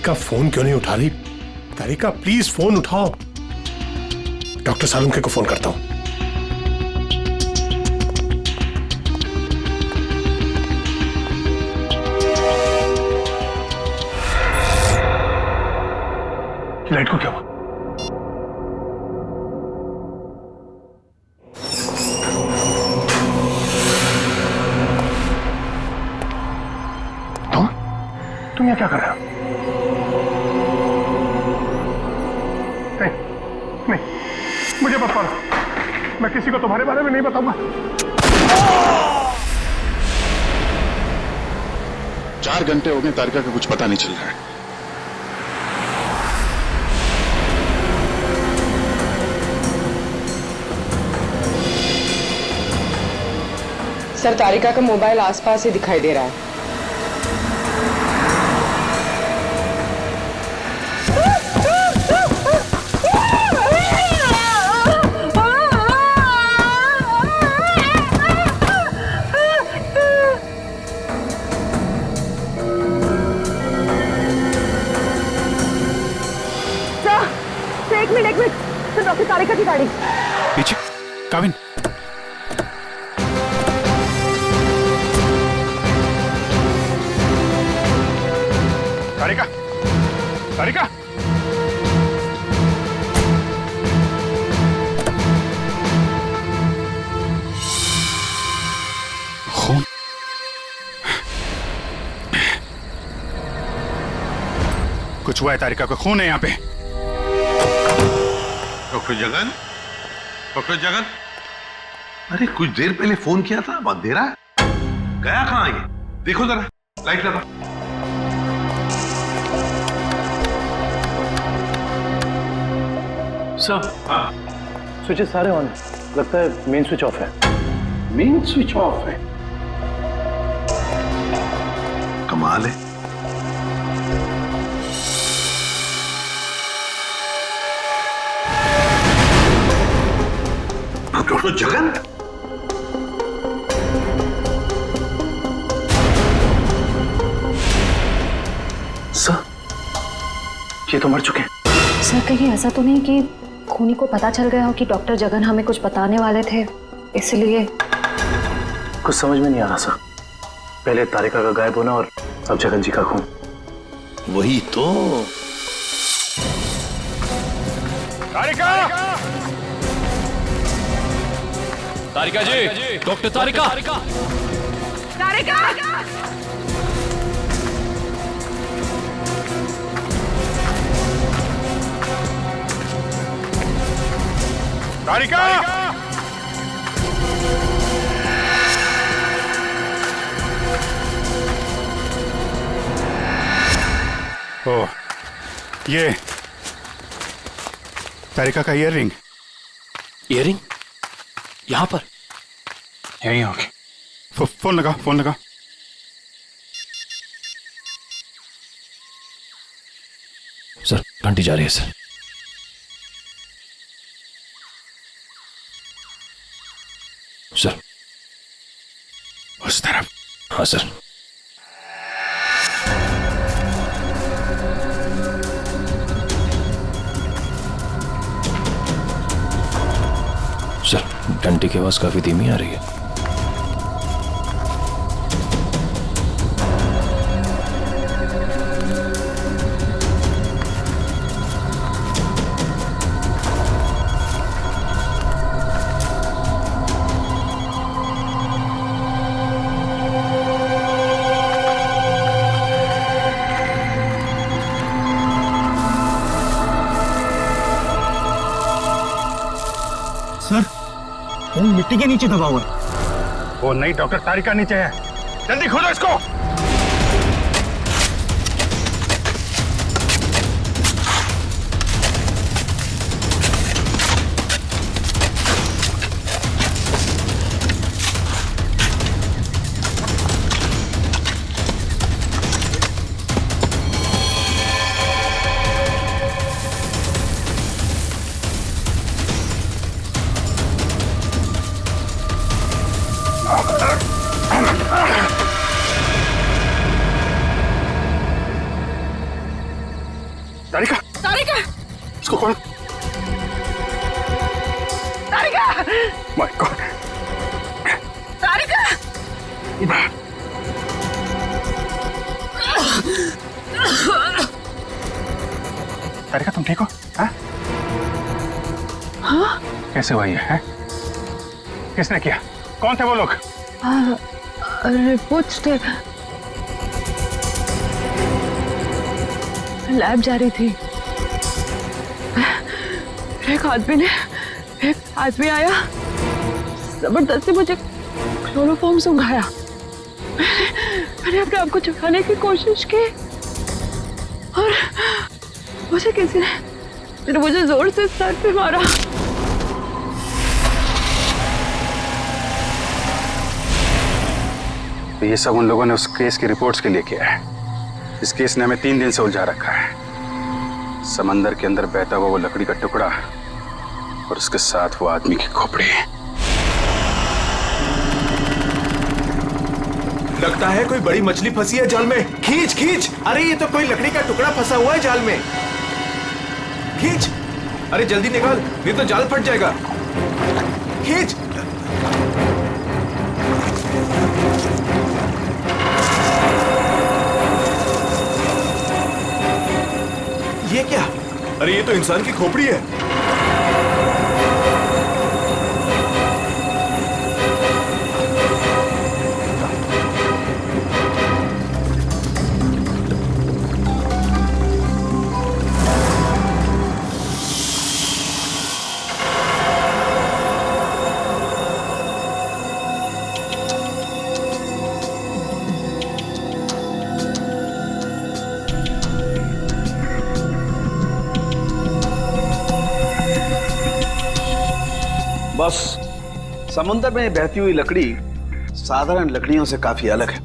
तारिका phone क्यों नहीं उठा रही? तारिका प्लीज फोन उठाओ। डॉक्टर सालुंखे को फोन करता हूं। लाइट को क्या हुआ? तुम यहाँ क्या कर रहे हो? नहीं, मुझे मत मारो। मैं किसी को तुम्हारे बारे में नहीं बताऊंगा। 4 घंटे हो गए, तारिका का कुछ पता नहीं चल रहा है। सर, तारिका का मोबाइल आसपास ही दिखाई दे रहा है। एक मिनट सर, डॉक्टर तारिका की गाड़ी पीछे। काविन, तारिका, तारिका, खून। कुछ हुआ है तारिका को, खून है यहाँ पे। डॉक्टर जगन, डॉक्टर जगन, अरे कुछ देर पहले फोन किया था, अब अंधेरा है, गया कहाँ ये? देखो जरा, लाइट लगा। सर, स्विचेस सारे ऑन है। लगता है मेन स्विच ऑफ है। मेन स्विच ऑफ है? कमाल है। डॉक्टर जगन, सर, ये तो मर चुके हैं। सर, कहीं ऐसा तो नहीं कि खूनी को पता चल गया हो कि डॉक्टर जगन हमें कुछ बताने वाले थे, इसलिए? कुछ समझ में नहीं आ रहा सर। पहले तारिका का गायब होना और अब जगन जी का खून। वही तो। तारिका, तारिका जी, डॉक्टर तारिका, तारिका! तारिका, ओह, ये तारिका का ईयररिंग। ईयररिंग यहाँ पर? यहीं होगी। फोन लगा, फोन लगा। सर, घंटी जा रही है सर। सर, उस तरफ। हाँ सर। सर, घंटी की आवाज काफी धीमी आ रही है। सर, वो मिट्टी के नीचे दबा हुआ है। वो नहीं, डॉक्टर तारिका नीचे है। जल्दी खोलो इसको। My God. तारिका तुम ठीक हो? हाँ? कैसे हुआ ये है? किसने किया? कौन थे वो लोग? रिपोर्ट्स थे, लैब जा रही थी, एक आदमी आया, जबरदस्ती मुझे क्लोरोफॉर्म सुंघाया। मैंने अपने आप को छुपाने की कोशिश की और मुझे किसी ने मुझे जोर से सर पे मारा। तो ये सब उन लोगों ने उस केस की रिपोर्ट्स के लिए किया है। इस केस ने हमें 3 दिन से उलझा रखा है। समंदर के अंदर बहता हुआ वो लकड़ी का टुकड़ा और उसके साथ वो आदमी की खोपड़ी। लगता है कोई बड़ी मछली फंसी है जाल में। खींच खींच। अरे ये तो कोई लकड़ी का टुकड़ा फंसा हुआ है जाल में। खींच, अरे जल्दी निकाल, नहीं तो जाल फट जाएगा। खींच। ये क्या? अरे ये तो इंसान की खोपड़ी है। बस समुद्र में बहती हुई लकड़ी साधारण लकड़ियों से काफी अलग है,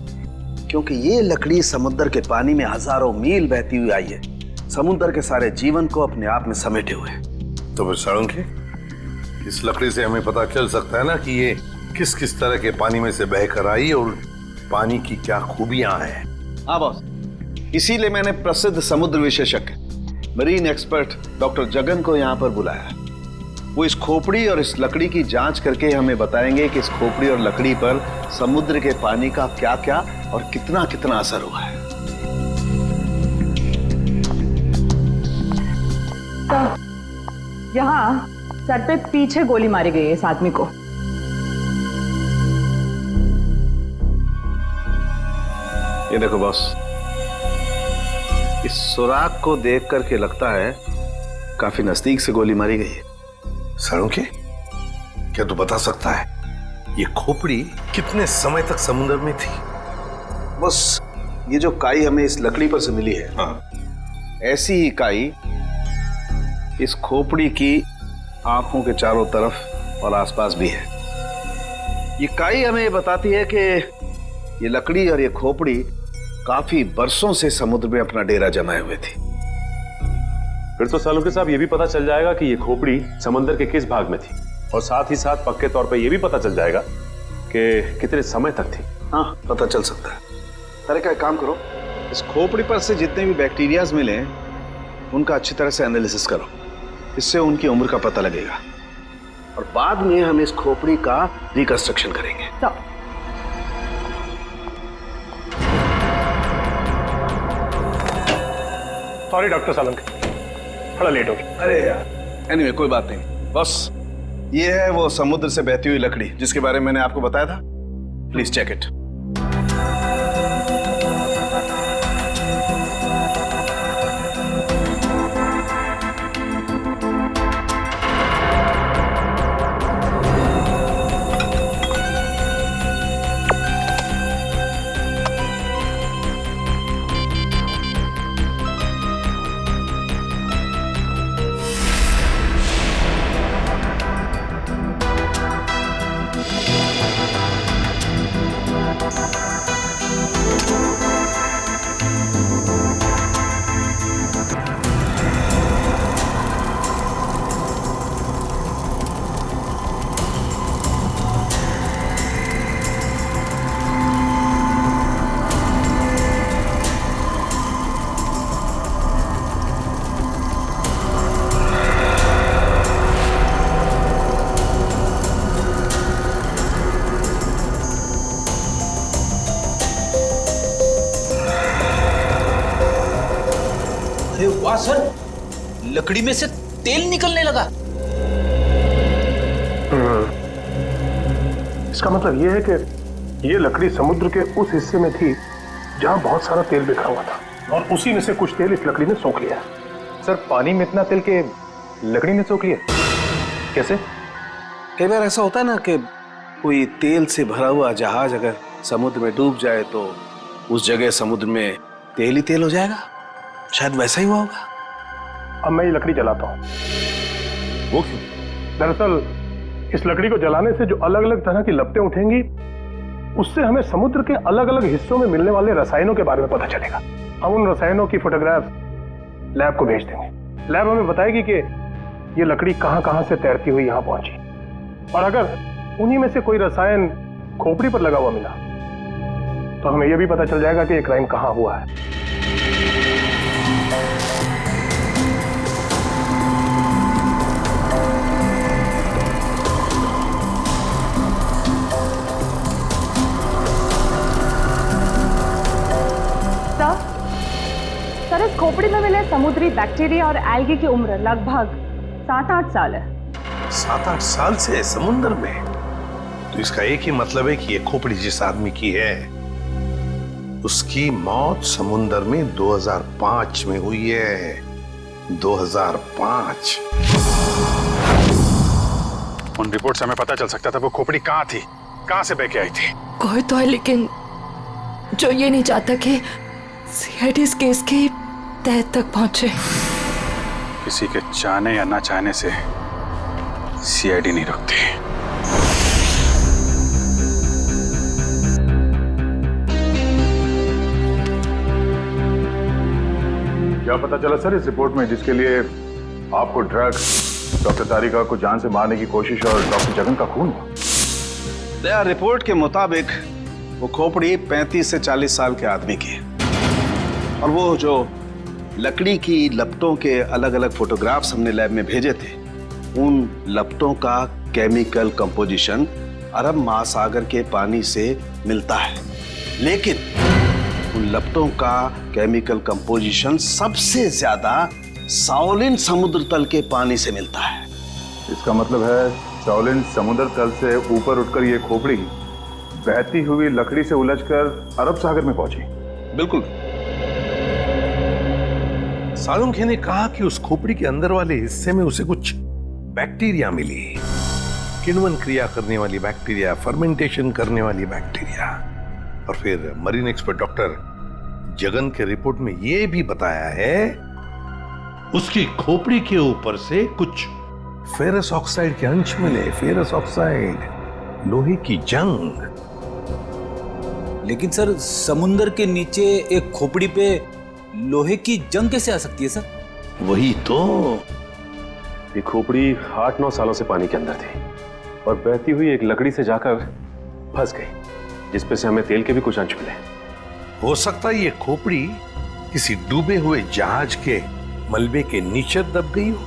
क्योंकि ये लकड़ी समुद्र के पानी में हजारों मील बहती हुई आई है, समुद्र के सारे जीवन को अपने आप में समेटे हुए। तो फिर साळुंखे, इस लकड़ी से हमें पता चल सकता है ना कि ये किस किस तरह के पानी में से बहकर आई और पानी की क्या खूबियां हैं। हाँ बॉस, इसीलिए मैंने प्रसिद्ध समुद्र विशेषज्ञ मरीन एक्सपर्ट डॉक्टर जगन को यहाँ पर बुलाया है। वो इस खोपड़ी और इस लकड़ी की जांच करके हमें बताएंगे कि इस खोपड़ी और लकड़ी पर समुद्र के पानी का क्या क्या और कितना कितना असर हुआ है। तो यहाँ सर पे पीछे गोली मारी गई है इस आदमी को। ये देखो बॉस, इस सुराग को देख करके लगता है काफी नजदीक से गोली मारी गई है। साळुंखे, क्या तू बता सकता है ये खोपड़ी कितने समय तक समुद्र में थी? बस ये जो काई हमें इस लकड़ी पर से मिली है, हाँ, ऐसी ही काई इस खोपड़ी की आंखों के चारों तरफ और आसपास भी है। ये काई हमें बताती है कि ये लकड़ी और ये खोपड़ी काफी बरसों से समुद्र में अपना डेरा जमाए हुए थी। फिर तो साळुंखे साहब ये भी पता चल जाएगा कि ये खोपड़ी समंदर के किस भाग में थी, और साथ ही साथ पक्के तौर पे ये भी पता चल जाएगा कि कितने समय तक थी। हाँ, पता चल सकता है। अरे क्या काम करो, इस खोपड़ी पर से जितने भी बैक्टीरियाज मिले उनका अच्छी तरह से एनालिसिस करो, इससे उनकी उम्र का पता लगेगा और बाद में हम इस खोपड़ी का रिकंस्ट्रक्शन करेंगे। सॉरी डॉक्टर साळुंखे, थोड़ा लेट हो गया। अरे यार, एनीवे कोई बात नहीं। बस ये है वो समुद्र से बहती हुई लकड़ी जिसके बारे में मैंने आपको बताया था। Please check it. वाह सर, लकड़ी में से तेल निकलने लगा। इसका मतलब ये है कि ये लकड़ी समुद्र के उस हिस्से में थी जहां बहुत सारा तेल बिखरा हुआ था, और उसी में से कुछ तेल इस लकड़ी ने सोख लिया। सर पानी में इतना तेल के लकड़ी ने सोख लिया कैसे? कई बार ऐसा होता है ना कि कोई तेल से भरा हुआ जहाज अगर समुद्र में डूब जाए तो उस जगह समुद्र में तेल ही तेल हो जाएगा। शायद वैसा ही हुआ होगा। अब मैं ये लकड़ी जलाता हूँ। वो क्यों? दरअसल इस लकड़ी को जलाने से जो अलग अलग तरह की लपटें उठेंगी, उससे हमें समुद्र के अलग अलग हिस्सों में मिलने वाले रसायनों के बारे में पता चलेगा। हम उन रसायनों की फोटोग्राफ लैब को भेज देंगे। लैब हमें बताएगी कि ये लकड़ी कहां कहां से तैरती हुई यहां पहुंची, और अगर उन्हीं में से कोई रसायन खोपड़ी पर लगा हुआ मिला तो हमें यह भी पता चल जाएगा कि ये क्राइम कहां हुआ है। सर, इस खोपड़ी में मिले समुद्री बैक्टीरिया और एल्गी की उम्र लगभग 7-8 साल है। 7-8 साल से समुद्र में? तो इसका एक ही मतलब है कि ये खोपड़ी जिस आदमी की है उसकी मौत समुद्र में 2005 में हुई है। 2005। उन रिपोर्ट से हमें पता चल सकता था वो खोपड़ी कहाँ थी, कहाँ से बह के आई थी। कोई तो है लेकिन जो ये नहीं चाहता कि सीआईडी इस केस की तह तक पहुंचे। किसी के चाहने या ना चाहने से सीआईडी नहीं रुकती। क्या पता चला सर इस रिपोर्ट में, जिसके लिए आपको ड्रग, डॉक्टर तारिका को जान से मारने की कोशिश और डॉक्टर जगन का खून हुआ? रिपोर्ट के मुताबिक वो खोपड़ी 35 से 40 साल के आदमी की है, और वो जो लकड़ी की लपटों के अलग अलग फोटोग्राफ्स हमने लैब में भेजे थे, उन लपटों का केमिकल कंपोजिशन अरब महासागर के पानी से मिलता है, लेकिन उन लपटों का केमिकल कंपोजिशन सबसे ज्यादा साओलिन समुद्र तल के पानी से मिलता है। इसका मतलब है साओलिन समुद्र तल से ऊपर उठकर ये खोपड़ी बहती हुई लकड़ी से उलझकर अरब सागर में पहुंची। बिल्कुल। सालुंखे ने कहा कि उस खोपड़ी के अंदर वाले हिस्से में उसे कुछ बैक्टीरिया मिली, किण्वन क्रिया करने वाली बैक्टीरिया, फर्मेंटेशन करने वाली बैक्टीरिया। और फिर मरीन एक्सपर्ट डॉक्टर जगन के रिपोर्ट में यह भी बताया है उसकी खोपड़ी के ऊपर से कुछ फेरस ऑक्साइड के अंश मिले। फेरस ऑक्साइड, लोहे की जंग। लेकिन सर, समुंदर के नीचे एक खोपड़ी पे लोहे की जंग कैसे आ सकती है सर? वही तो। ये खोपड़ी 8-9 सालों से पानी के अंदर थी और बहती हुई एक लकड़ी से जाकर फंस गई, जिसपे से हमें तेल के भी कुछ अंश मिले। हो सकता है ये खोपड़ी किसी डूबे हुए जहाज के मलबे के नीचे दब गई हो।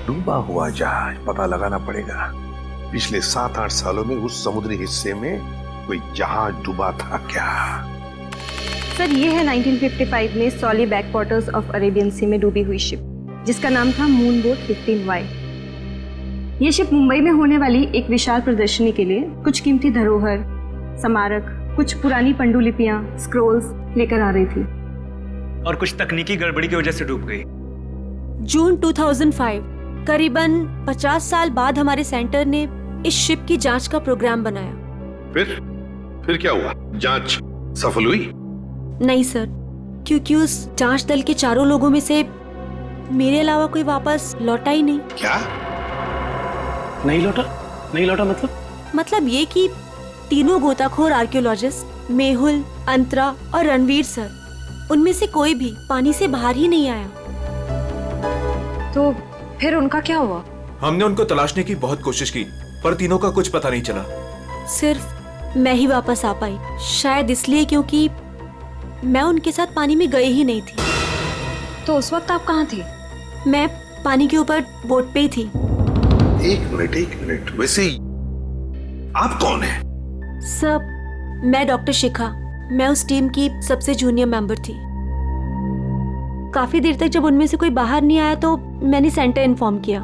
डूबा हुआ जहाज, पता लगाना पड़ेगा पिछले 7-8 सालों में उस समुद्री हिस्से में कोई जहाज डूबा था क्या? सर, ये है 1955 में सॉली बैकवाटर्स ऑफ अरेबियन सी में डूबी हुई शिप, जिसका नाम था मूनबोट 15Y। ये शिप मुंबई में होने वाली एक विशाल प्रदर्शनी के लिए कुछ कीमती धरोहर, स्मारक, कुछ पुरानी पंडुलिपियां, स्क्रोल्स लेकर आ रही थी, और कुछ तकनीकी गड़बड़ी की वजह से डूब गई। जून 2005, करीबन 50 साल बाद हमारे सेंटर ने इस शिप की जांच का प्रोग्राम बनाया। फिर क्या हुआ? जांच सफल हुई? नहीं सर, क्योंकि उस जांच दल के 4 लोगों में से मेरे अलावा कोई वापस लौटा ही नहीं। क्या? नहीं लौटा मतलब ये कि तीनों गोताखोर आर्कियोलॉजिस्ट, मेहुल, अंतरा और रणवीर सर, उनमें से कोई भी पानी से बाहर ही नहीं आया। तो फिर उनका क्या हुआ? हमने उनको तलाशने की बहुत कोशिश की, पर तीनों का कुछ पता नहीं चला। सिर्फ मैं ही वापस आ पाई, शायद इसलिए क्योंकि मैं उनके साथ पानी में गई ही नहीं थी। तो उस वक्त आप कहाँ थी? मैं पानी के ऊपर बोट पे ही थी। एक मिनट, वैसे आप कौन है? सब, मैं डॉक्टर शिखा, मैं उस टीम की सबसे जूनियर मेंबर थी। काफी देर तक जब उनमें से कोई बाहर नहीं आया तो मैंने सेंटर इन्फॉर्म किया।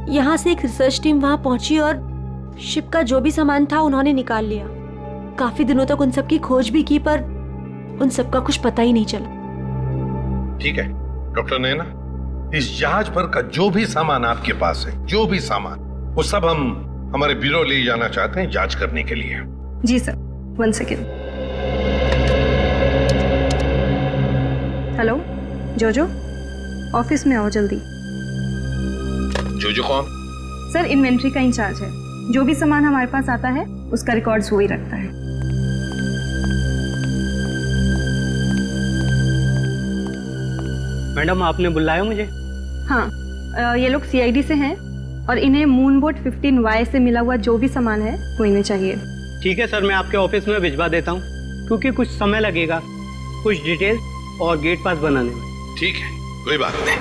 यहाँ से एक रिसर्च टीम वहां पहुंची और शिप का जो भी सामान था उन्होंने निकाल लिया। काफी दिनों तक उन सब की खोज भी की पर उन सब का कुछ पता ही नहीं चला। ठीक है डॉक्टर नैना, इस जहाज पर का जो भी सामान आपके पास है, जो भी सामान, वो सब हम हमारे ब्यूरो ले जाना चाहते हैं जांच करने के लिए। जी सर, 1 सेकेंड। हेलो जोजो, ऑफिस में आओ जल्दी। जोजो कौन? सर इन्वेंट्री का इंचार्ज है। जो भी सामान हमारे पास आता है उसका रिकॉर्ड्स वो ही रखता है। मैडम आपने बुलाया मुझे? हाँ, ये लोग सीआईडी से हैं और इन्हें मूनबोट 15Y से मिला हुआ जो भी सामान है वो इन्हें चाहिए। ठीक है सर, मैं आपके ऑफिस में भिजवा देता हूँ, क्योंकि कुछ समय लगेगा कुछ डिटेल और गेट पास बनाने में। ठीक है, कोई बात नहीं।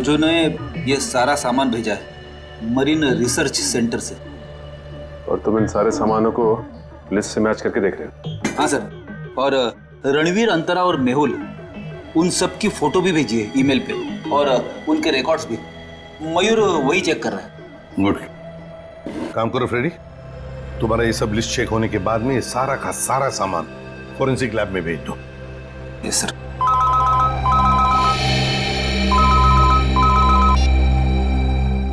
जो ने ये सारा सामान भेजा है मरीन रिसर्च सेंटर से। और तुम इन सारे सामानों को लिस्ट से मैच करके देख रहे हो? हाँ सर, और रणवीर, अंतरा और मेहुल, उन सब की फोटो भी भेजी है ईमेल पे, और उनके रिकॉर्ड्स भी। मयूर वही चेक कर रहा है। गुड काम करो फ्रेडी, तुम्हारा ये सब लिस्ट चेक होने के बाद में ये सारा का सारा सामान फोरेंसिक लैब में भेज दो। Yes sir.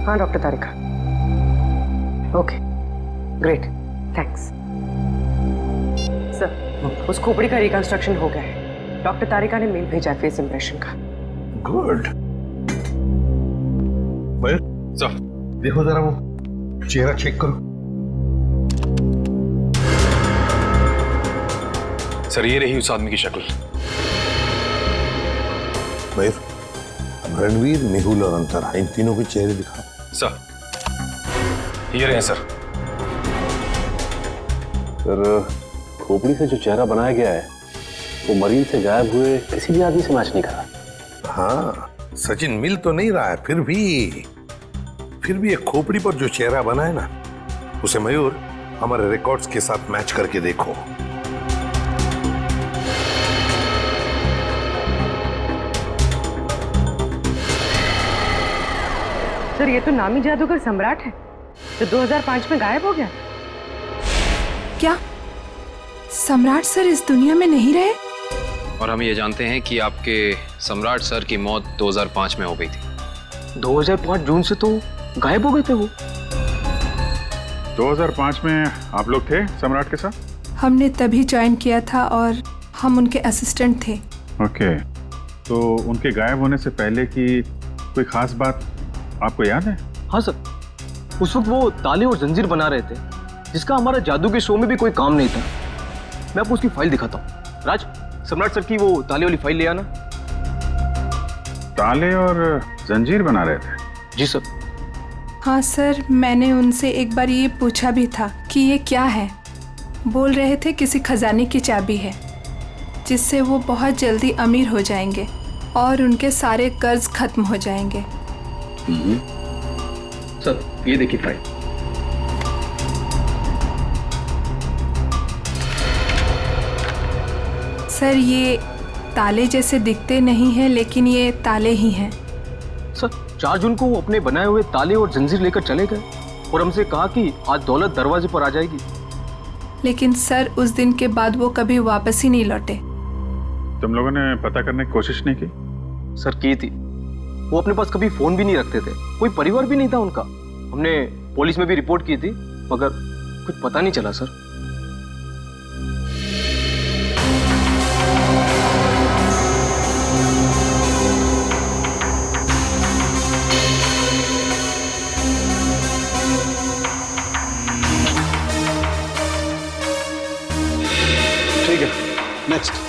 हाँ डॉक्टर तारिका, ओके ग्रेट, थैंक्स। सर उस खोपड़ी का रिकंस्ट्रक्शन हो गया है। डॉक्टर तारिका ने मेल भेजा फेस इंप्रेशन का। गुड। सर देखो जरा वो चेहरा चेक करो। सर ये रही उस आदमी की शक्ल। मयूर, अब रणवीर, मेहुल और अंतरा, इन तीनों के चेहरे दिखा। सर ये रहे सर। सर खोपड़ी से जो चेहरा बनाया गया है वो मरीन से गायब हुए किसी भी आदमी से मैच नहीं करा। हाँ सचिन, मिल तो नहीं रहा है, फिर भी एक खोपड़ी पर जो चेहरा बना है ना, उसे मयूर हमारे रिकॉर्ड्स के साथ मैच करके देखो। सर ये तो नामी जादूगर सम्राट है जो 2005 में गायब हो गया। क्या सम्राट सर इस दुनिया में नहीं रहे? और हम ये जानते हैं कि आपके सम्राट सर की मौत 2005 में हो गई थी। 2005 जून से तो गायब हो गए थे वो। 2005 में आप लोग थे सम्राट के साथ? हमने तभी ज्वाइन किया था और हम उनके असिस्टेंट थे। ओके, तो उनके गायब होने से पहले की कोई खास बात आपको याद है? हाँ सर, उस वक्त वो ताले और जंजीर बना रहे थे, जिसका हमारा जादू के शो में भी कोई काम नहीं था। मैं आपको उसकी फाइल दिखाता हूँ। राज, सम्राट सर की वो ताले वाली फाइल ले आना। ताले और जंजीर बना रहे थे? जी सर। हाँ सर, मैंने उनसे एक बार ये पूछा भी था कि ये क्या है। बोल रहे थे किसी खजाने की चाबी है जिससे वो बहुत जल्दी अमीर हो जाएंगे और उनके सारे कर्ज खत्म हो जाएंगे। सर ये देखिए फाइल। सर ये ताले जैसे दिखते नहीं हैं, लेकिन ये ताले ही हैं। सर 4 जून को वो अपने बनाए हुए ताले और जंजीर लेकर चले गए और हमसे कहा कि आज दौलत दरवाजे पर आ जाएगी। लेकिन सर उस दिन के बाद वो कभी वापस ही नहीं लौटे। तुम लोगों ने पता करने की कोशिश नहीं की? सर की थी। वो अपने पास कभी फोन भी नहीं रखते थे, कोई परिवार भी नहीं था उनका। हमने पुलिस में भी रिपोर्ट की थी मगर कुछ पता नहीं चला सर। ठीक है, नेक्स्ट।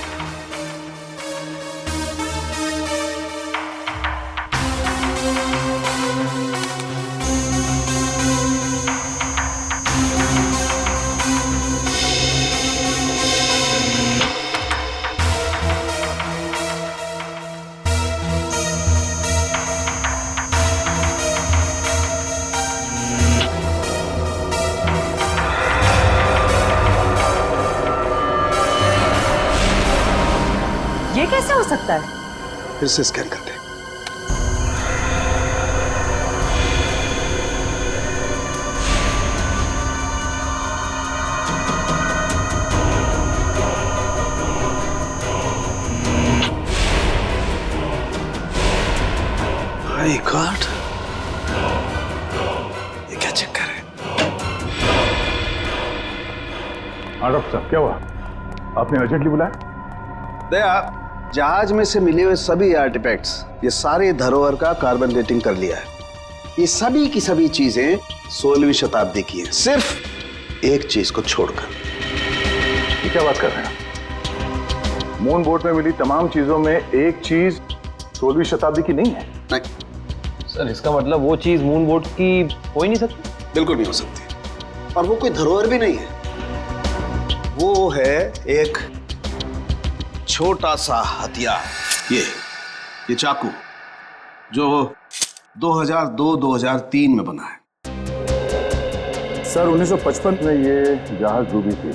सकता है? फिर से स्कैन कर दे। माय गॉड, ये क्या चक्कर है? हाँ डॉक्टर साहब, क्या हुआ? आपने अर्जेंटली बुलाया? दया, जहाज में से मिले हुए सभी आर्टिफैक्ट्स, ये सारे धरोहर का कार्बन डेटिंग कर लिया है। ये सभी की सभी चीजें 16वीं शताब्दी की हैं, सिर्फ एक चीज को छोड़कर। ये क्या बात कर रहे हैं? मून बोट में मिली तमाम चीजों में एक चीज 16वीं शताब्दी की नहीं है? नहीं सर, इसका मतलब वो चीज मून बोट की हो ही नहीं सकती? बिल्कुल नहीं हो सकती। और वो कोई धरोहर भी नहीं है, वो है एक छोटा सा हथियार। ये चाकू जो 2002-2003 में बना है। सर 1955 में ये जहाज डूबी थी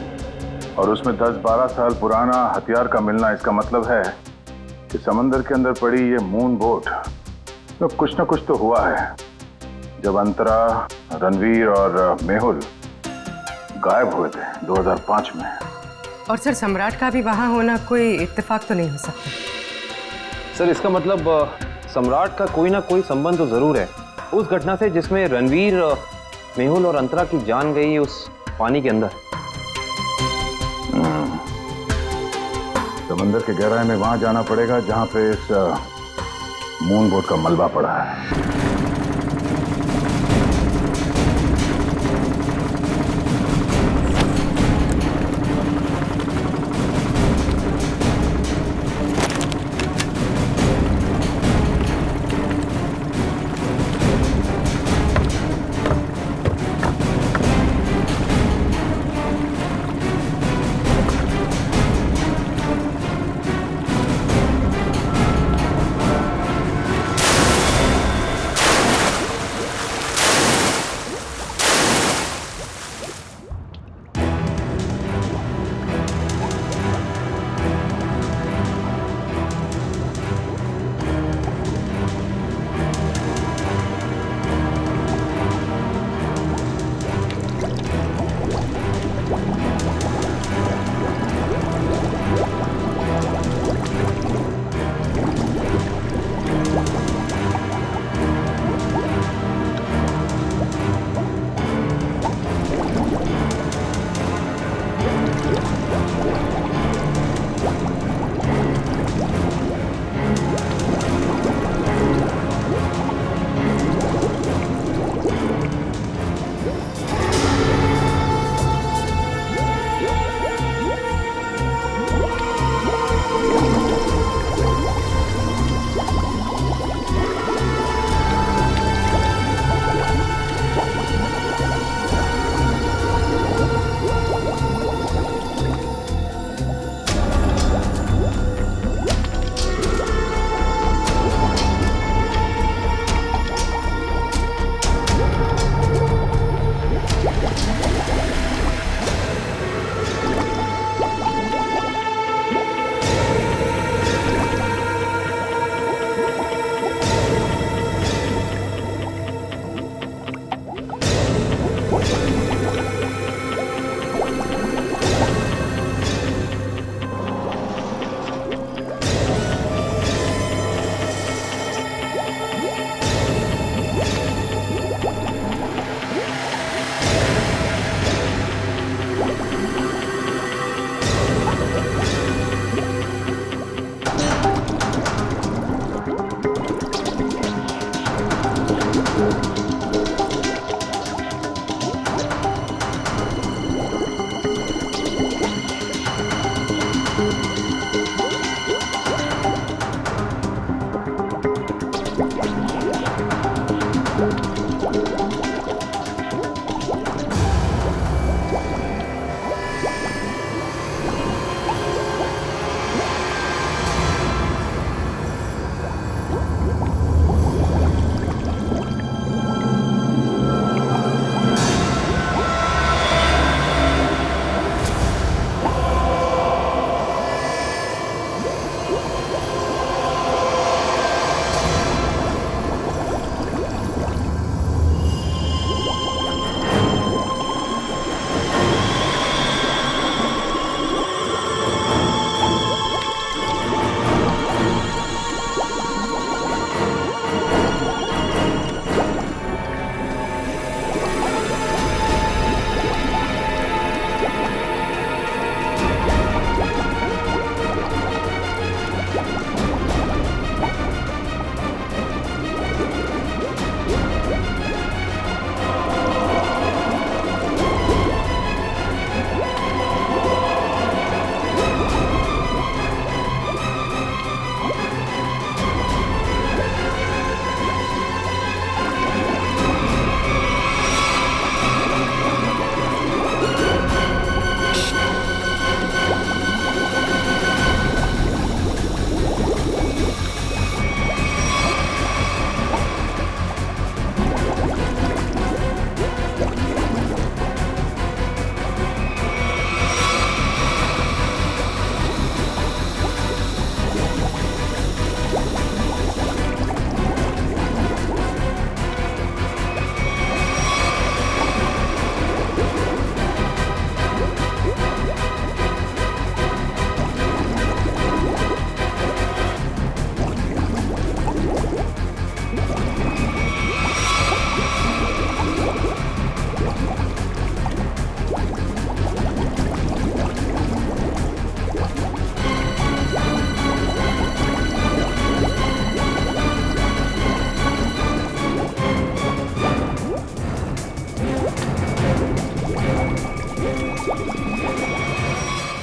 और उसमें 10-12 साल पुराना हथियार का मिलना, इसका मतलब है कि समंदर के अंदर पड़ी ये मून बोट तो कुछ ना कुछ तो हुआ है। जब अंतरा, रणवीर और मेहुल गायब हुए थे 2005 में। और सर सम्राट का भी वहां होना कोई इत्तेफाक तो नहीं हो सकता? सर इसका मतलब सम्राट का कोई ना कोई संबंध तो जरूर है उस घटना से जिसमें रणवीर, मेहुल और अंतरा की जान गई उस पानी के अंदर। समंदर के गहराई में वहां जाना पड़ेगा जहां पे इस मून बोट का मलबा पड़ा है।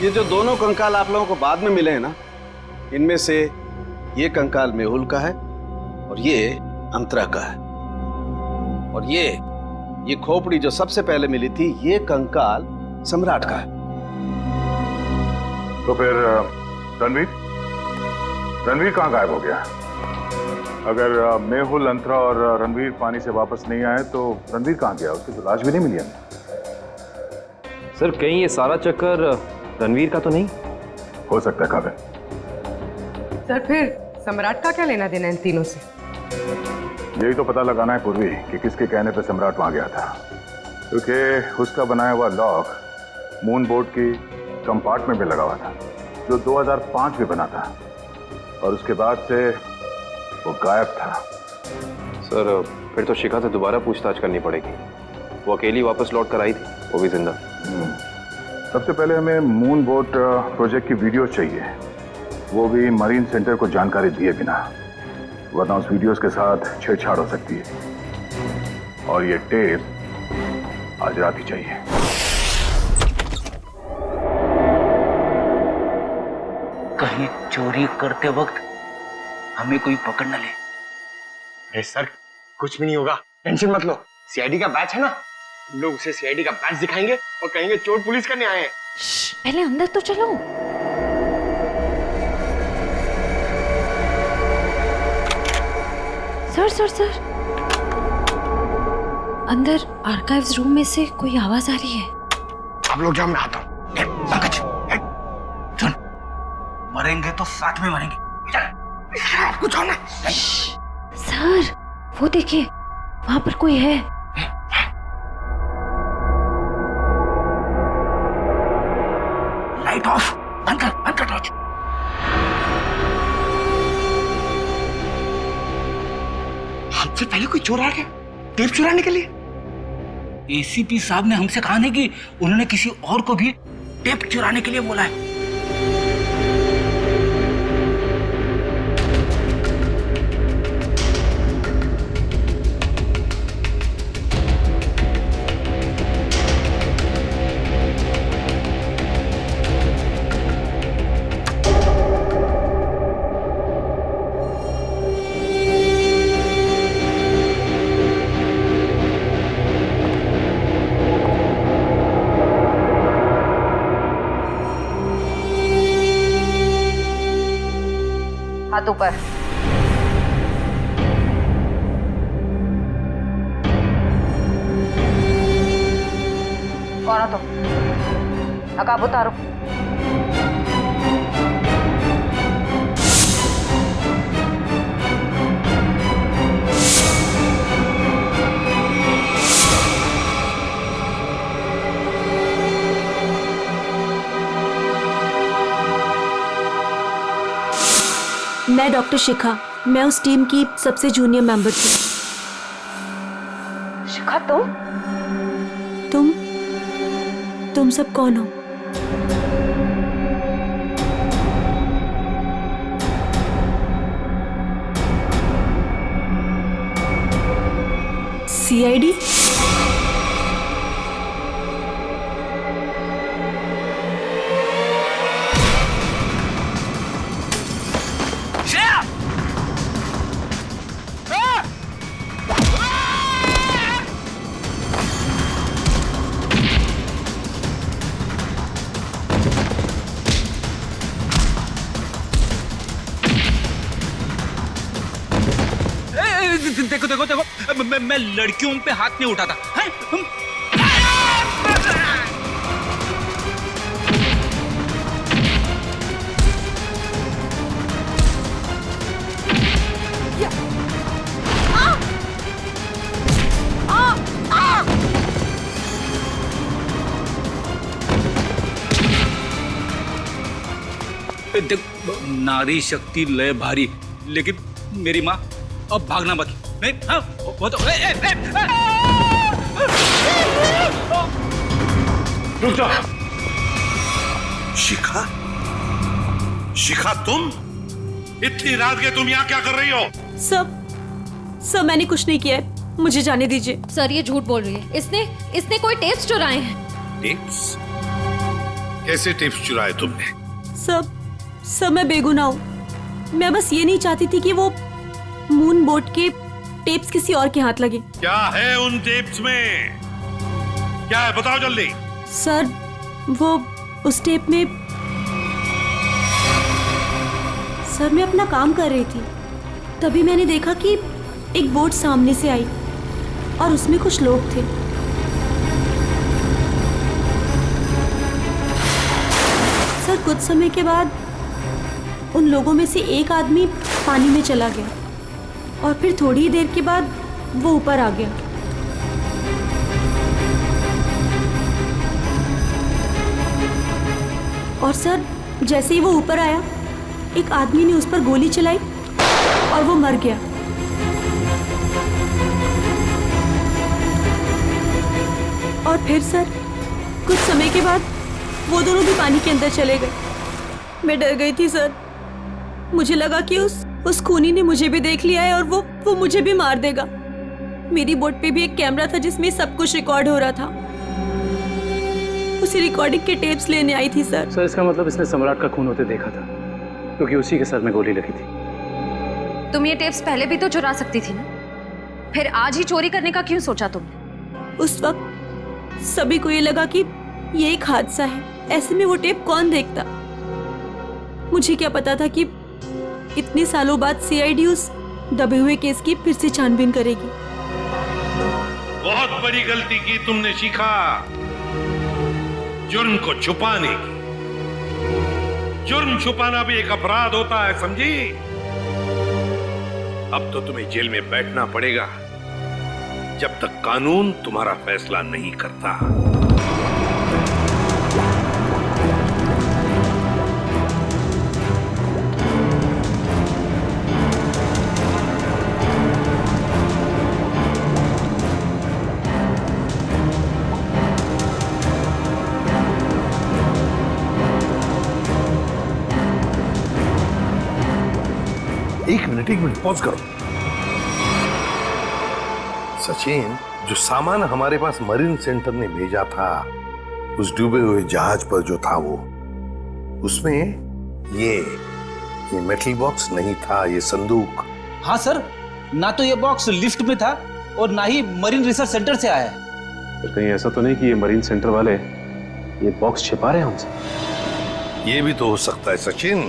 ये जो दोनों कंकाल आप लोगों को बाद में मिले हैं ना, इनमें से ये कंकाल मेहुल का है और ये अंतरा का है, और ये खोपड़ी जो सबसे पहले मिली थी, ये कंकाल सम्राट का है। तो फिर रणवीर कहाँ गायब हो गया? अगर मेहुल, अंतरा और रणवीर पानी से वापस नहीं आए तो रणवीर कहाँ गया? उसकी तो लाश भी नहीं मिली हमें। सर कहीं ये सारा चक्कर रणवीर का तो नहीं हो सकता है काबिल। सर फिर सम्राट का क्या लेना देना इन तीनों से? यही तो पता लगाना है पूर्वी कि किसके कहने पे सम्राट वहां गया था, क्योंकि उसका बनाया हुआ लॉक मून बोट की कंपार्टमेंट में लगा हुआ था, जो 2005 में बना था, और उसके बाद से वो गायब था। सर फिर तो शिखा से दोबारा पूछताछ करनी पड़ेगी। वो अकेली वापस लौट कर आई थी, वो भी जिंदा। सबसे पहले हमें मून बोट प्रोजेक्ट की वीडियो चाहिए, वो भी मरीन सेंटर को जानकारी दिए बिना, वरना उस वीडियोस के साथ छेड़छाड़ हो सकती है। और ये टेप आज रात ही चाहिए। कहीं चोरी करते वक्त हमें कोई पकड़ न ले। अरे सर कुछ भी नहीं होगा, टेंशन मत लो। सीआईडी का बैच है ना, हम लोग उसे सीआईडी का बैच दिखाएंगे और कहेंगे चोर पुलिस करने आए हैं। पहले अंदर तो चलो। सर अंदर आर्काइव्स रूम में से कोई आवाज आ रही है। आप लोग जाओ, मैं आता हूँ। पंकज सुन, मरेंगे तो साथ में मरेंगे। आपको जाओ ना। सर वो देखिए, वहां पर कोई है। लाइट ऑफ, बंद कर टॉर्च। हमसे पहले कोई चोर आ गया टेप चुराने के लिए। एसीपी साहब ने हमसे कहा नहीं कि उन्होंने किसी और को भी टेप चुराने के लिए बोला है। हाथ ऊपर। कौन हो तुम? नकाब उतारो। मैं डॉक्टर शिखा, मैं उस टीम की सबसे जूनियर मेंबर थी। शिखा तुम सब कौन हो? सीआईडी? देखो मैं लड़कियों पे हाथ नहीं उठाता है? नारी शक्ति लय भारी, लेकिन मेरी माँ अब भागना बाकी नहीं। हाँ वो तो रुक जाओ। शिखा तुम इतनी रात के तुम यहाँ क्या कर रही हो? सब मैंने कुछ नहीं किया है, मुझे जाने दीजिए। सर ये झूठ बोल रही है, इसने कोई टेप्स चुराए हैं। टेप्स? कैसे टिप्स चुराए तुमने? सब मैं बेगुनाह हूँ। मैं बस ये नहीं चाहती थी कि वो मून बोट के टेप्स किसी और के हाथ लगे। क्या है उन टेप्स में? क्या है बताओ जल्दी। सर वो उस टेप में सर मैं अपना काम कर रही थी, तभी मैंने देखा कि एक बोट सामने से आई और उसमें कुछ लोग थे। सर कुछ समय के बाद उन लोगों में से एक आदमी पानी में चला गया और फिर थोड़ी ही देर के बाद वो ऊपर आ गया। और सर जैसे ही वो ऊपर आया, एक आदमी ने उस पर गोली चलाई और वो मर गया। और फिर सर कुछ समय के बाद वो दोनों भी पानी के अंदर चले गए। मैं डर गई थी सर, मुझे लगा कि उस खूनी ने मुझे भी देख लिया है और वो मुझे भी मार देगा। मेरी बोट पे भी एक कैमरा था जिसमें सब कुछ रिकॉर्ड हो रहा था। उसी रिकॉर्डिंग के टेप्स लेने आई थी सर। सर इसका मतलब इसने सम्राट का खून होते देखा था, क्योंकि उसी के सर में गोली लगी थी। तुम ये टेप्स पहले भी तो चुरा सकती थी ना, फिर आज ही चोरी करने का क्यों सोचा तुमने? उस वक्त सभी को ये लगा कि ये एक हादसा है, ऐसे में वो टेप कौन देखता। मुझे क्या पता था कि इतने सालों बाद सीआईडी उस दबे हुए केस की फिर से छानबीन करेगी। बहुत बड़ी गलती की तुमने शिखा, जुर्म को छुपाने की। जुर्म छुपाना भी एक अपराध होता है, समझी? अब तो तुम्हें जेल में बैठना पड़ेगा जब तक कानून तुम्हारा फैसला नहीं करता। एक मिनट पॉज करो। सचिन, जो सामान हमारे पास मरीन सेंटर ने भेजा था उस डूबे हुए जहाज पर जो था वो, उसमें ये मेटल बॉक्स नहीं था, ये संदूक। हाँ सर, ना तो ये बॉक्स लिफ्ट में था और ना ही मरीन रिसर्च सेंटर से आया है। फिर कहीं ऐसा तो नहीं कि ये मरीन सेंटर वाले ये बॉक्स छिपा रहे हैं हमसे? ये भी तो हो सकता है सचिन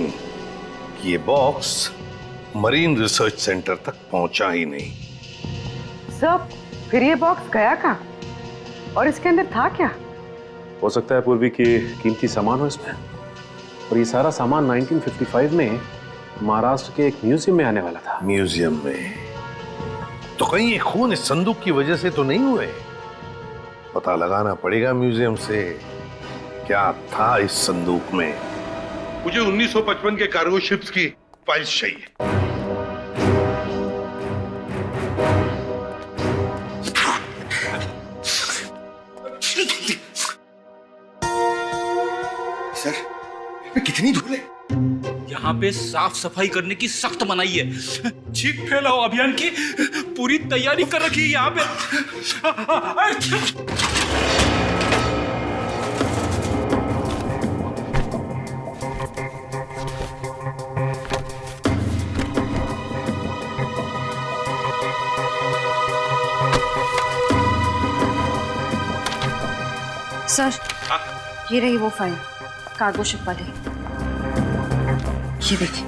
कि ये बॉक्स मरीन रिसर्च सेंटर तक पहुंचा ही नहीं। सब फिर ये बॉक्स गया कहाँ और इसके अंदर था क्या? हो सकता है पूर्वी की कीमती सामान हो इसमें, और ये सारा सामान 1955 में महाराष्ट्र के एक म्यूजियम में आने वाला था। म्यूजियम में? तो कहीं ये खून इस संदूक की वजह से तो नहीं हुए? पता लगाना पड़ेगा म्यूजियम से क्या था इस संदूक में। मुझे 1955 के कार्गो शिप्स की फाइल्स चाहिए। सर कितनी धूल है? यहाँ पे साफ सफाई करने की सख्त मनाही है। चीख फैलाओ अभियान की पूरी तैयारी कर रखी है यहाँ पे। सर ये रही वो फाइल, कार्गो शिप वाली। ये देखिए।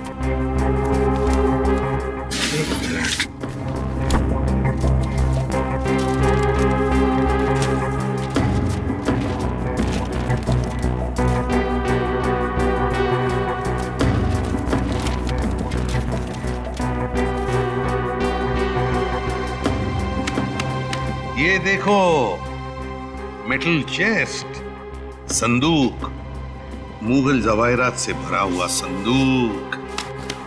ये देखो, मेटल चेस्ट, संदूक, मुगल जवाहरात से भरा हुआ संदूक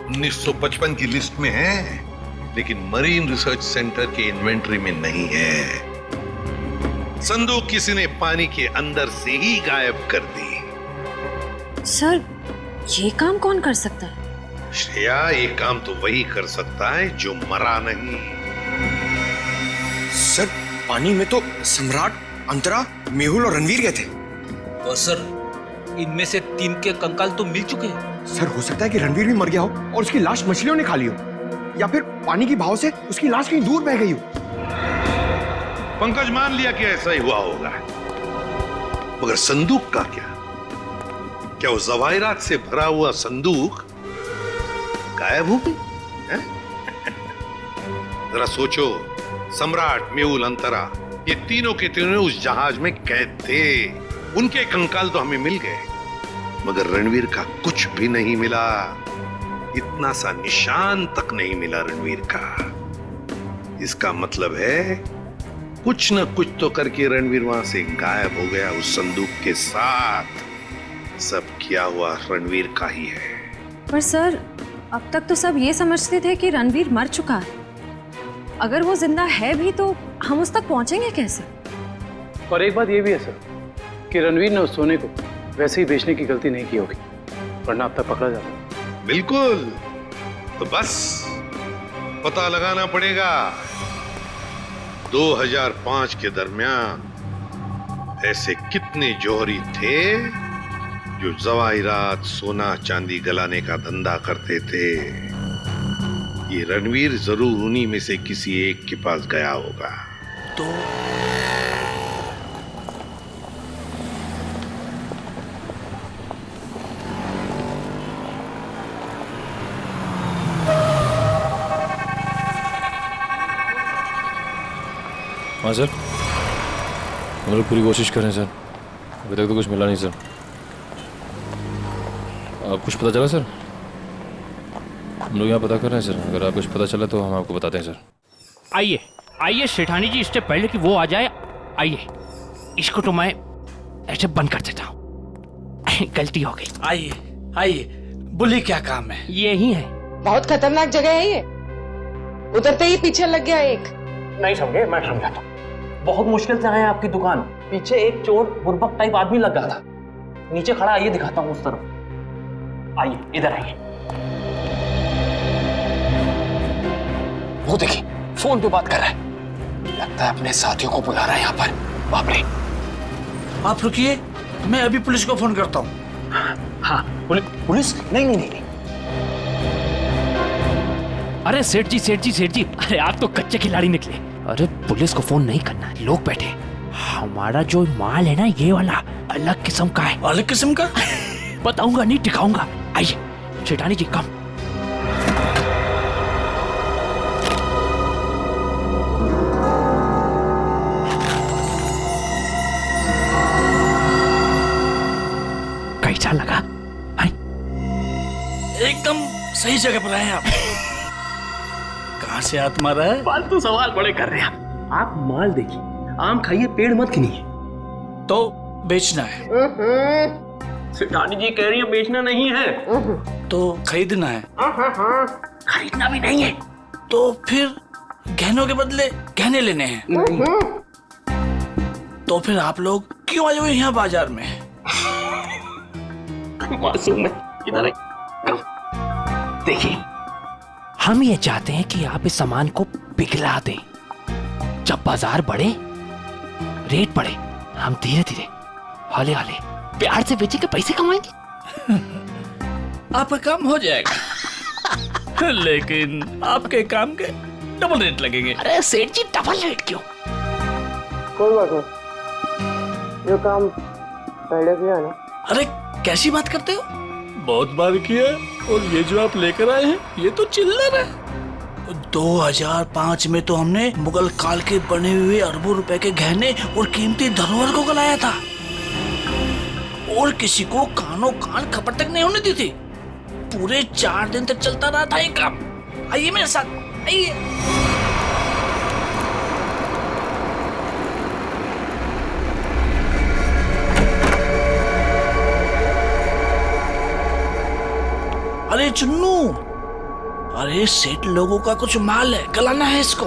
1955 की लिस्ट में है, लेकिन मरीन रिसर्च सेंटर के इन्वेंटरी में नहीं है। संदूक किसी ने पानी के अंदर से ही गायब कर दी। सर ये काम कौन कर सकता है? श्रेया, ये काम तो वही कर सकता है जो मरा नहीं। सर पानी में तो सम्राट, अंतरा, मेहुल और रणवीर गए थे। और सर इनमें से 3 के कंकाल तो मिल चुके हैं। सर हो सकता है कि रणवीर भी मर गया हो और उसकी लाश मछलियों ने खा ली हो, या फिर पानी की बहाव से उसकी लाश कहीं दूर बह गई हो। पंकज मान लिया कि ऐसा ही हुआ होगा, मगर संदूक का क्या? क्या वो जवाहिरात से भरा हुआ संदूक गायब हो गई? जरा सोचो, सम्राट, मेहुल, अंतरा, ये तीनों के तीनों उस जहाज में कैद थे। उनके कंकाल तो हमें मिल गए, मगर रणवीर का कुछ भी नहीं मिला। इतना सा निशान तक नहीं मिला रणवीर का। इसका मतलब है कुछ न कुछ तो करके रणवीर वहां से गायब हो गया उस संदूक के साथ। सब किया हुआ रणवीर का ही है। पर सर, अब तक तो सब ये समझते थे कि रणवीर मर चुका है। अगर वो जिंदा है भी तो हम उस तक पहुंचेंगे कैसे? और एक बात ये भी है सर कि रणवीर ने उस सोने को वैसे ही बेचने की गलती नहीं की होगी, वरना अब तक पकड़ा जाता। बिल्कुल, तो बस पता लगाना पड़ेगा 2005 के दरमियान ऐसे कितने जौहरी थे जो जवाहिरात, सोना चांदी गलाने का धंधा करते थे। ये रणवीर जरूर उन्हीं में से किसी एक के पास गया होगा। तो हाँ सर, हम लोग पूरी कोशिश कर रहे हैं सर, अभी तक तो कुछ मिला नहीं सर। आप कुछ पता चला सर? हम लोग यहाँ पता कर रहे हैं सर, अगर आप कुछ पता चला तो हम आपको बताते हैं सर। आइए आइए सेठानी जी, इससे पहले कि वो आ जाए, आइए इसको तो मैं ऐसे बंद कर देता हूँ। गलती हो गई। आइए आइए, बोलिए क्या काम है? ये ही है। बहुत खतरनाक जगह है ये, उतरते ही पीछे लग गया एक। नहीं समझे, मैं समझाता हूँ। बहुत मुश्किल से आए आपकी दुकान, पीछे एक चोर बुर्बक टाइप आदमी लगा था, नीचे खड़ा। आइए दिखाता हूँ उस तरफ। आइए इधर आइए। वो देखिए फोन पे बात कर रहा है, लगता है अपने साथियों को बुला रहा है यहाँ पर। बाप रे। आप रुकिए, मैं अभी पुलिस को फोन करता हूँ। हाँ पुलिस? नहीं। अरे सेठ जी सेठ जी सेठ जी, अरे आप तो कच्चे खिलाड़ी निकले। अरे पुलिस को फोन नहीं करना, लोग बैठे। हमारा जो माल है ना, ये वाला अलग किस्म का है। अलग किस्म का? बताऊंगा नहीं, दिखाऊंगा। आइए सेठानी जी, कम। कैसा लगा? एकदम सही जगह पर आए आप। कहाँ से हाथ मारा है? फालतू सवाल बड़े कर रहे हैं आप। माल देखिए, आम खाइए, पेड़ मत गिनिए। तो बेचना है? सेठानी जी कह रही है बेचना नहीं है, तो खरीदना है? खरीदना भी नहीं है। तो फिर गहनों के बदले गहने लेने हैं? तो फिर आप लोग क्यों आए हुए यहाँ बाजार में? मासूम है, इधर देखिए, हम ये चाहते हैं कि आप इस सामान को पिघला दें। जब बाजार बढ़े, रेट बढ़े, हम धीरे धीरे हौले हौले प्यार से बेचेंगे, पैसे कमाएंगे। आपका काम हो जाएगा। लेकिन आपके काम के डबल रेट लगेंगे। अरे सेठ जी, डबल रेट क्यों? कोई बात नहीं, जो काम पहले किया ना। अरे कैसी बात करते हो? बहुत बार किया, और ये जो आप लेकर आए हैं, ये तो चिल्लर है। 2005 में तो हमने मुगल काल के बने हुए अरबों रुपए के गहने और कीमती धरोहर को गलाया था, और किसी को कानों कान खबर तक नहीं होने दी थी। पूरे 4 दिन तक चलता रहा था ये काम। आइए मेरे साथ, आइए। अरे चुन्नू, अरे सेठ लोगों का कुछ माल है, गलाना है इसको।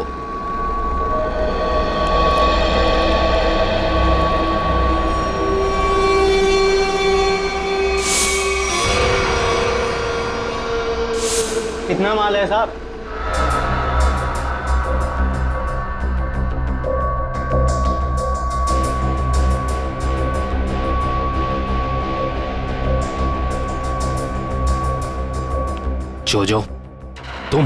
कितना माल है साहब? जोजो, तुम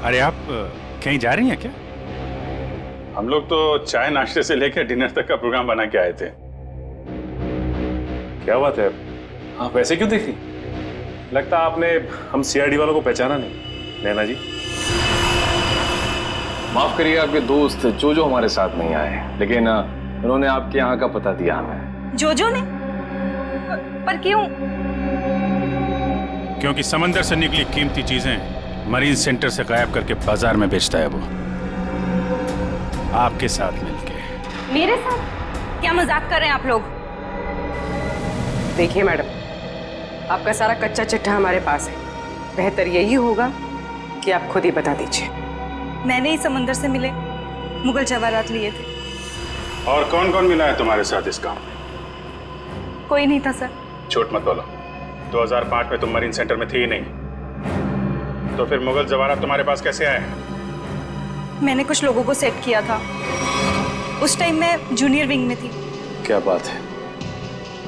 अरे आप कहीं जा रही हैं क्या? हम लोग तो चाय नाश्ते से लेकर डिनर तक का प्रोग्राम बना के आए थे। क्या बात है, आप वैसे क्यों देख रही? लगता आपने हम सीआईडी वालों को पहचाना नहीं। नैना जी, माफ करिए, आपके दोस्त जोजो हमारे साथ नहीं आए, लेकिन उन्होंने आपके यहाँ का पता दिया हमें। जोजो ने? पर क्यों? क्योंकि समंदर से निकली कीमती चीजें मरीन सेंटर से गायब करके बाजार में बेचता है वो, आपके साथ मिलके। मेरे साथ? क्या मजाक कर रहे हैं आप लोग? देखिए मैडम, आपका सारा कच्चा चिट्ठा हमारे पास है। बेहतर यही होगा कि आप खुद ही बता दीजिए। मैंने ही समंदर से मिले मुगल जवाहरात लिए थे। और कौन कौन मिला है तुम्हारे साथ इस काम में? कोई नहीं था सर। झूठ मत बोलो। 2005 में तुम मरीन सेंटर में थी ही नहीं, तो फिर मुगल जवाहरात तुम्हारे पास कैसे आए? मैंने कुछ लोगों को सेट किया था। उस टाइम मैं जूनियर विंग में थी। क्या बात है,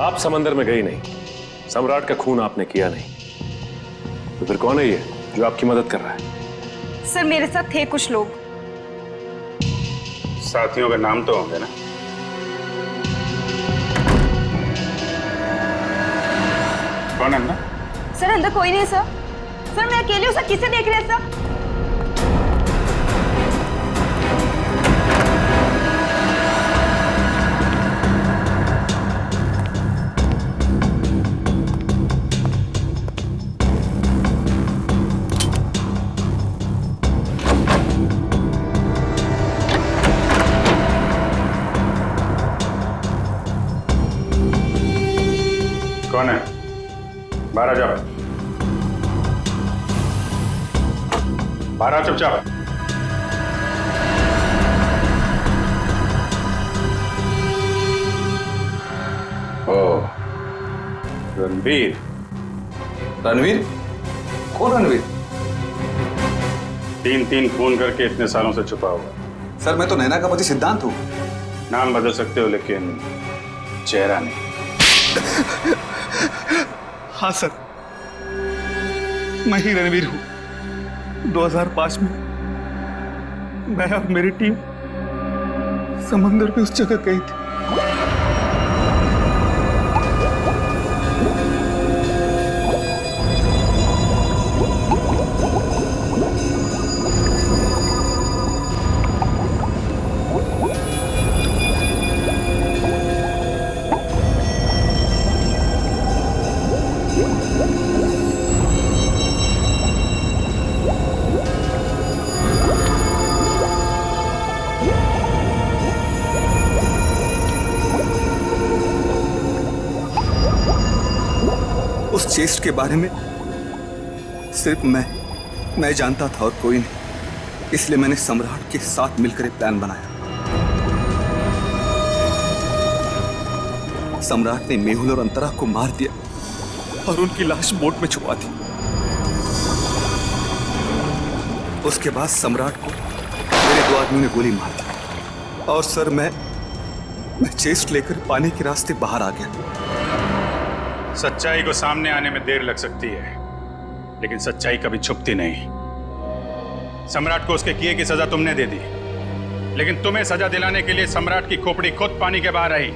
आप समंदर में गई नहीं, सम्राट का खून आपने किया नहीं, तो फिर कौन है ये जो आपकी मदद कर रहा है? सर मेरे साथ थे कुछ लोग। साथियों का नाम तो होंगे ना? कौन अंदर? सर अंदर कोई नहीं सर। सर मैं अकेली हूँ सर, किसे देख रहे हैं सर? कौन है? बाहर आ जाओ। बाहर आओ चुपचाप। ओ, रणवीर। रणवीर? कौन रणवीर? 3 फोन करके इतने सालों से छुपा हुआ। सर मैं तो नैना का पति सिद्धांत हूँ। नाम बदल सकते हो लेकिन चेहरा नहीं। हाँ सर, मैं ही रणवीर हूँ। 2005 में मैं और मेरी टीम समंदर पे उस जगह गई थी। उस चेस्ट के बारे में सिर्फ मैं जानता था और कोई नहीं, इसलिए मैंने सम्राट के साथ मिलकर एक प्लान बनाया। सम्राट ने मेहुल और अंतरा को मार दिया और उनकी लाश बोट में छुपा दी। उसके बाद सम्राट को मेरे 2 आदमियों ने गोली मार दी और सर मैं चेस्ट लेकर पानी के रास्ते बाहर आ गया। सच्चाई को सामने आने में देर लग सकती है, लेकिन सच्चाई कभी छुपती नहीं। सम्राट को उसके किए की सजा तुमने दे दी, लेकिन तुम्हें सजा दिलाने के लिए सम्राट की खोपड़ी खुद पानी के बाहर आई।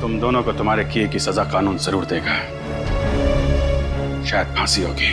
तुम दोनों को तुम्हारे किए की सजा कानून जरूर देगा, शायद फांसी होगी।